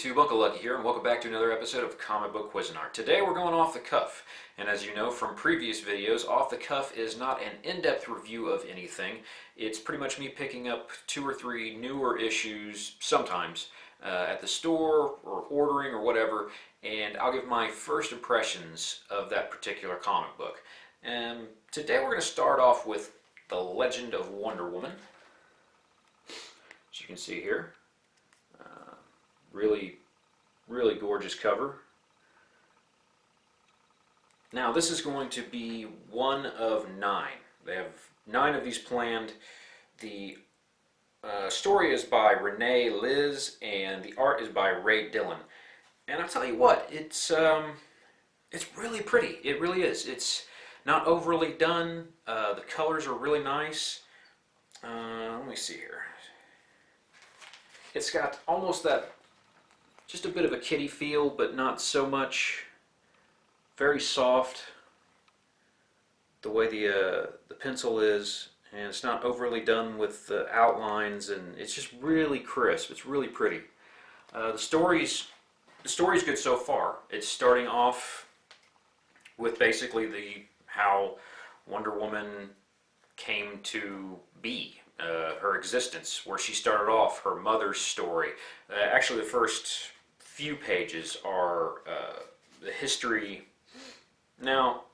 YouTube, Uncle Lucky here, and welcome back to another episode of Comic Book Cuisinart. Today we're going off the cuff, and as you know from previous videos, off the cuff is not an in-depth review of anything. It's pretty much me picking up 2 or 3 newer issues, sometimes, at the store, or ordering, or whatever, and I'll give my first impressions of that particular comic book. And today we're going to start off with The Legend of Wonder Woman, as you can see here. Really gorgeous cover. Now this is going to be one of 9. They have 9 of these planned. The story is by Renee Liz and the art is by Ray Dillon. And I'll tell you what, it's really pretty. It really is. It's not overly done. The colors are really nice. Let me see here. It's got almost that, just a bit of a kiddie feel, but not so much. Very soft, the way the pencil is, and it's not overly done with the outlines, and it's just really crisp. It's really pretty. The story's good so far. It's starting off with basically how Wonder Woman came to be. Her existence, where she started off, her mother's story. Actually, the first few pages are the history. Now,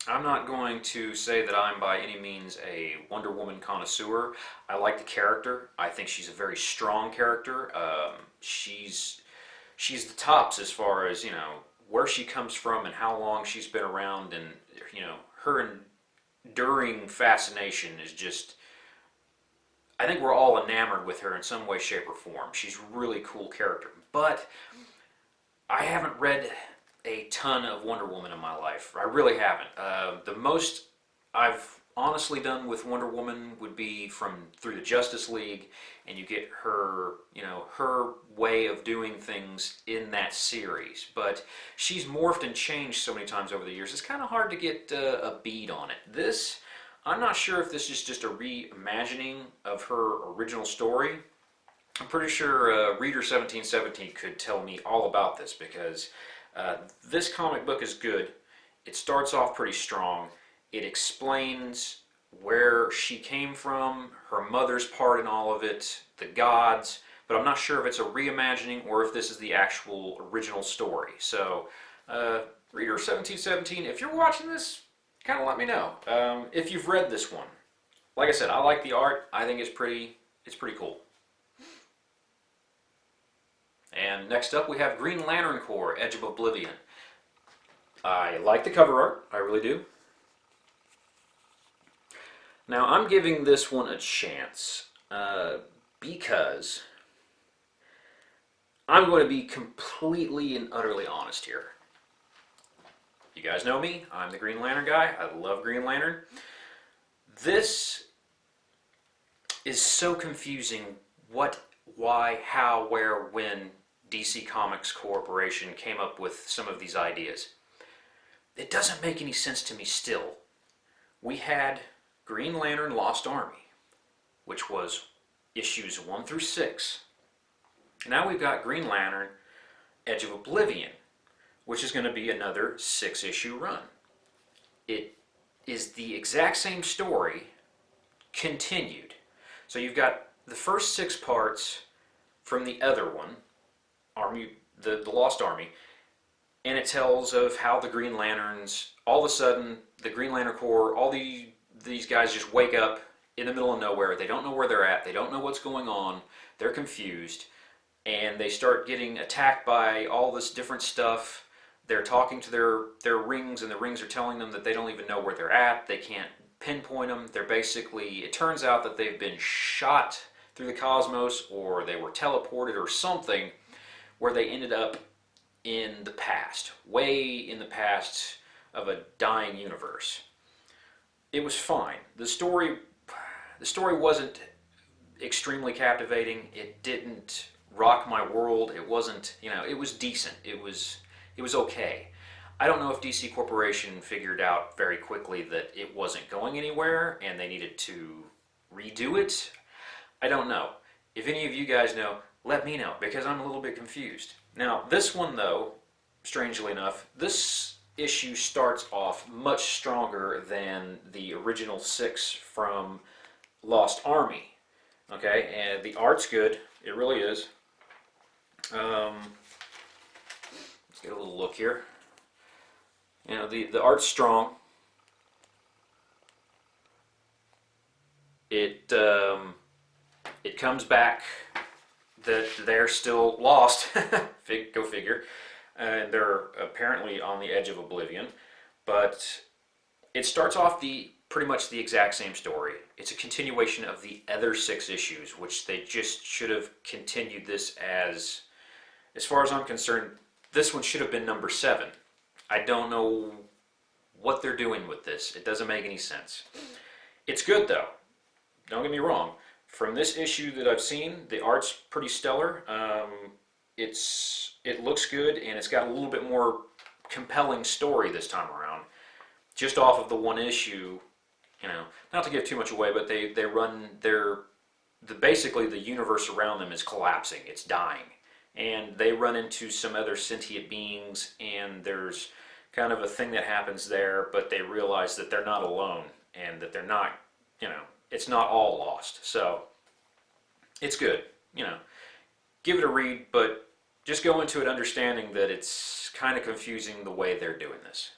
I'm not going to say that I'm by any means a Wonder Woman connoisseur. I like the character. I think she's a very strong character. She's the tops as far as, where she comes from and how long she's been around, and, her enduring fascination is just, I think we're all enamored with her in some way, shape, or form. She's a really cool character. But I haven't read a ton of Wonder Woman in my life. I really haven't. The most I've honestly done with Wonder Woman would be through the Justice League, and you get her, her way of doing things in that series. But she's morphed and changed so many times over the years, it's kind of hard to get a bead on it. This, I'm not sure if this is just a reimagining of her original story. I'm pretty sure Reader 1717 could tell me all about this, because this comic book is good. It starts off pretty strong. It explains where she came from, her mother's part in all of it, the gods, but I'm not sure if it's a reimagining or if this is the actual original story. So, Reader 1717, if you're watching this, kind of let me know if you've read this one. Like I said, I like the art. I think it's pretty cool. And next up we have Green Lantern Corps, Edge of Oblivion. I like the cover art, I really do. Now I'm giving this one a chance because I'm going to be completely and utterly honest here. You guys know me, I'm the Green Lantern guy, I love Green Lantern. This is so confusing what, why, how, where, when DC Comics Corporation came up with some of these ideas. It doesn't make any sense to me still. We had Green Lantern Lost Army, which was issues 1 through 6. Now we've got Green Lantern Edge of Oblivion, which is going to be another 6-issue run. It is the exact same story continued. So you've got the first 6 parts from the other one, the Lost Army, and it tells of how the Green Lanterns, all of a sudden, the Green Lantern Corps, all these guys just wake up in the middle of nowhere. They don't know where they're at. They don't know what's going on. They're confused, and they start getting attacked by all this different stuff. They're talking to their rings, and the rings are telling them that they don't even know where they're at. They can't pinpoint them. They're basically, it turns out that they've been shot through the cosmos, or they were teleported or something, where they ended up in the past, way in the past of a dying universe. It was fine. The story wasn't extremely captivating. It didn't rock my world. It wasn't, it was decent. It was okay. I don't know if DC Corporation figured out very quickly that it wasn't going anywhere and they needed to redo it. I don't know. If any of you guys know, let me know, because I'm a little bit confused. Now, this one, though, strangely enough, this issue starts off much stronger than the original 6 from Lost Army. Okay, and the art's good. It really is. Let's get a little look here. You know, the art's strong. It comes back that they're still lost. Go figure. And they're apparently on the edge of oblivion. But it starts off pretty much the exact same story. It's a continuation of the other 6 issues, which they just should have continued this as far as I'm concerned, this one should have been number 7. I don't know what they're doing with this. It doesn't make any sense. It's good though. Don't get me wrong. From this issue that I've seen, the art's pretty stellar. It looks good, and it's got a little bit more compelling story this time around. Just off of the one issue, you know, not to give too much away, but they run basically the universe around them is collapsing. It's dying, and they run into some other sentient beings, and there's kind of a thing that happens there, but they realize that they're not alone, and that they're not, you know, it's not all lost. So it's good, you know. Give it a read, but just go into it understanding that it's kind of confusing the way they're doing this.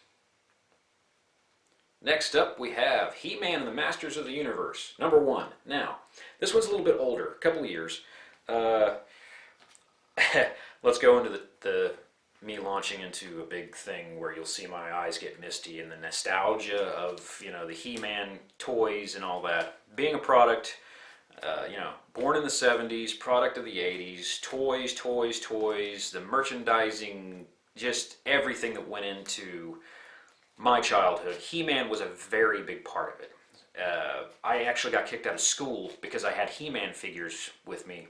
Next up, we have He-Man and the Masters of the Universe, number 1. Now, this one's a little bit older, a couple of years. Let's go into me launching into a big thing where you'll see my eyes get misty, and the nostalgia of, you know, the He-Man toys and all that. Being a product, you know, born in the 70s, product of the 80s, toys, the merchandising, just everything that went into my childhood. He-Man was a very big part of it. I actually got kicked out of school because I had He-Man figures with me.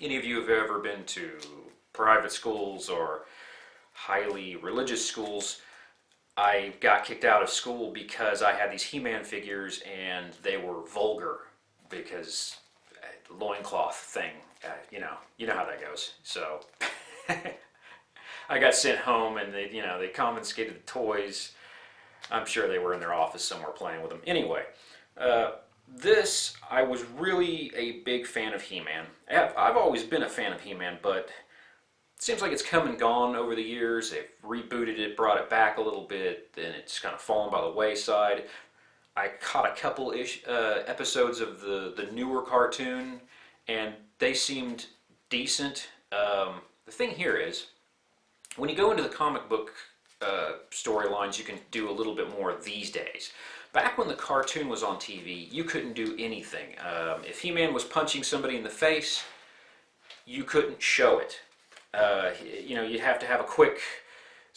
Any of you have ever been to private schools or highly religious schools? I got kicked out of school because I had these He-Man figures and they were vulgar because loincloth thing, you know how that goes. So I got sent home, and they confiscated the toys. I'm sure they were in their office somewhere playing with them. Anyway, I was really a big fan of He-Man. I've always been a fan of He-Man, but it seems like it's come and gone over the years. They've rebooted it, brought it back a little bit, then it's kind of fallen by the wayside. I caught a couple episodes of the newer cartoon, and they seemed decent. The thing here is, when you go into the comic book storylines, you can do a little bit more these days. Back when the cartoon was on TV, you couldn't do anything. If He-Man was punching somebody in the face, you couldn't show it. You'd have to have a quick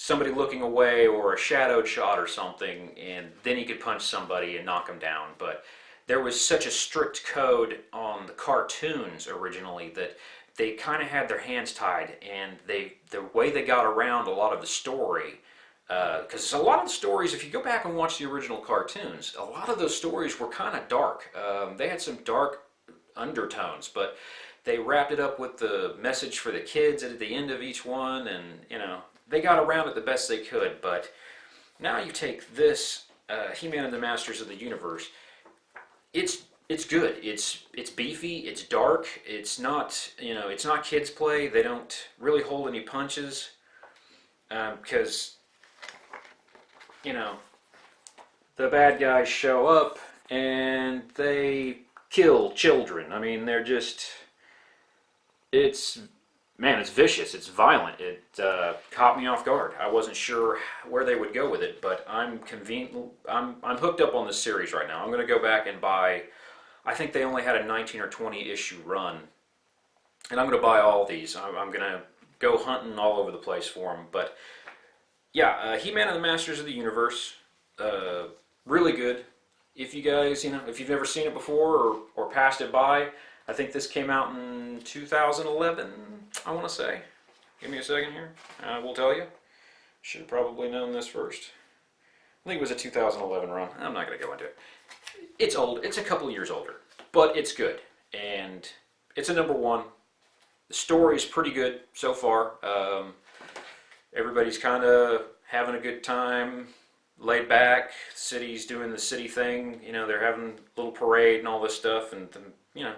somebody looking away or a shadowed shot or something, and then he could punch somebody and knock them down. But there was such a strict code on the cartoons originally that they kind of had their hands tied, and the way they got around a lot of the story, because a lot of the stories, if you go back and watch the original cartoons, a lot of those stories were kind of dark. They had some dark undertones, but they wrapped it up with the message for the kids at the end of each one, and they got around it the best they could. But now you take this He-Man and the Masters of the Universe, it's good. It's beefy. It's dark. It's not kids play. They don't really hold any punches because the bad guys show up and they kill children. I mean, they're just it's vicious. It's violent. It caught me off guard. I wasn't sure where they would go with it, but I'm hooked up on this series right now. I'm going to go back and buy. I think they only had a 19 or 20 issue run, and I'm going to buy all these. I'm going to go hunting all over the place for them. But yeah, He-Man and the Masters of the Universe, really good. If you guys, if you've never seen it before or passed it by, I think this came out in 2011, I want to say. Give me a second here. I will tell you. Should have probably known this first. I think it was a 2011 run. I'm not going to go into it. It's old. It's a couple years older, but it's good. And it's a number 1. The story's pretty good so far. Everybody's kind of having a good time, laid back. The city's doing the city thing. You know, they're having a little parade and all this stuff, and you know,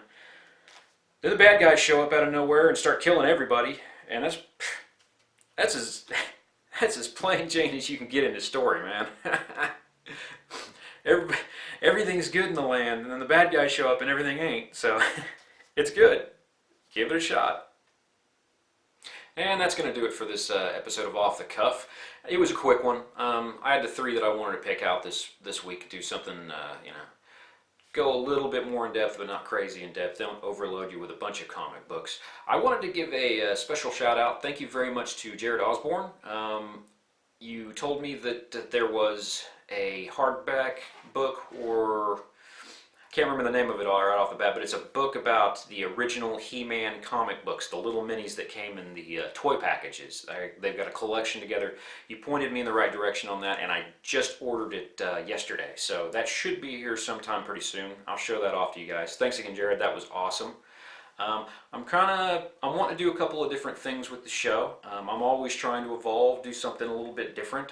then the bad guys show up out of nowhere and start killing everybody, and that's as that's as plain Jane as you can get in the story, man. Everything's good in the land, and then the bad guys show up and everything ain't. So it's good. Give it a shot. And that's going to do it for this episode of Off the Cuff. It was a quick one. I had the 3 that I wanted to pick out this week. Do something, you know, go a little bit more in depth, but not crazy in depth. Don't overload you with a bunch of comic books. I wanted to give a special shout out. Thank you very much to Jared Osborne. You told me that there was a hardback book, or I can't remember the name of it all right off the bat, but it's a book about the original He-Man comic books, the little minis that came in the toy packages. They've got a collection together. You pointed me in the right direction on that, and I just ordered it yesterday. So that should be here sometime pretty soon. I'll show that off to you guys. Thanks again, Jared. That was awesome. I'm wanting to do a couple of different things with the show. I'm always trying to evolve, do something a little bit different.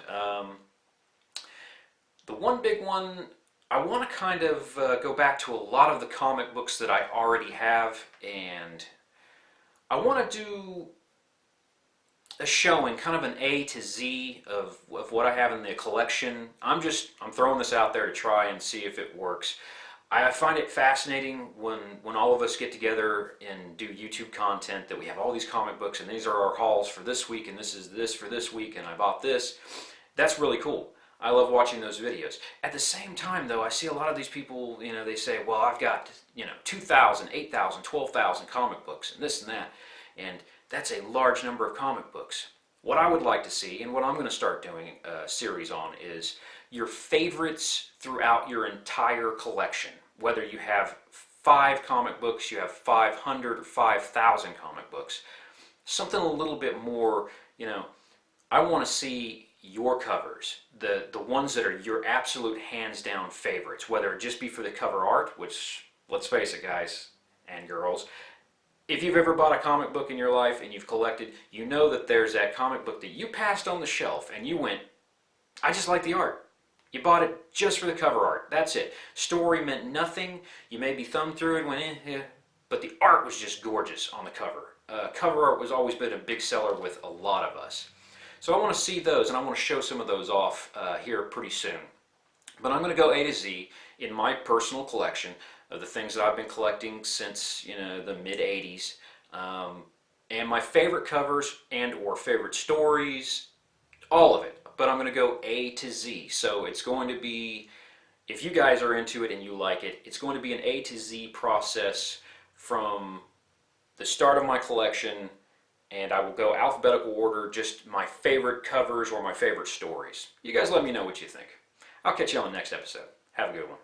The one big one, I want to kind of go back to a lot of the comic books that I already have, and I want to do a showing, kind of an A to Z of what I have in the collection. I'm throwing this out there to try and see if it works. I find it fascinating when all of us get together and do YouTube content, that we have all these comic books and these are our hauls for this week, and this is this for this week, and I bought this. That's really cool. I love watching those videos. At the same time, though, I see a lot of these people, you know, they say, well, I've got, you know, 2,000, 8,000, 12,000 comic books and this and that, and that's a large number of comic books. What I would like to see, and what I'm going to start doing a series on, is your favorites throughout your entire collection. Whether you have 5 comic books, you have 500 or 5,000 comic books. Something a little bit more, you know, I want to see your covers, the ones that are your absolute hands down favorites, whether it just be for the cover art, which, let's face it, guys and girls, if you've ever bought a comic book in your life and you've collected, you know that there's that comic book that you passed on the shelf and you went, I just like the art. You bought it just for the cover art. That's it. Story meant nothing. You maybe thumbed through it and went, but the art was just gorgeous on the cover. Cover art was always been a big seller with a lot of us. So I want to see those, and I want to show some of those off here pretty soon. But I'm going to go A to Z in my personal collection of the things that I've been collecting since, you know, the mid-'80s. And my favorite covers and or favorite stories, all of it. But I'm going to go A to Z. So it's going to be, if you guys are into it and you like it, it's going to be an A to Z process from the start of my collection, and I will go alphabetical order, just my favorite covers or my favorite stories. You guys let me know what you think. I'll catch you on the next episode. Have a good one.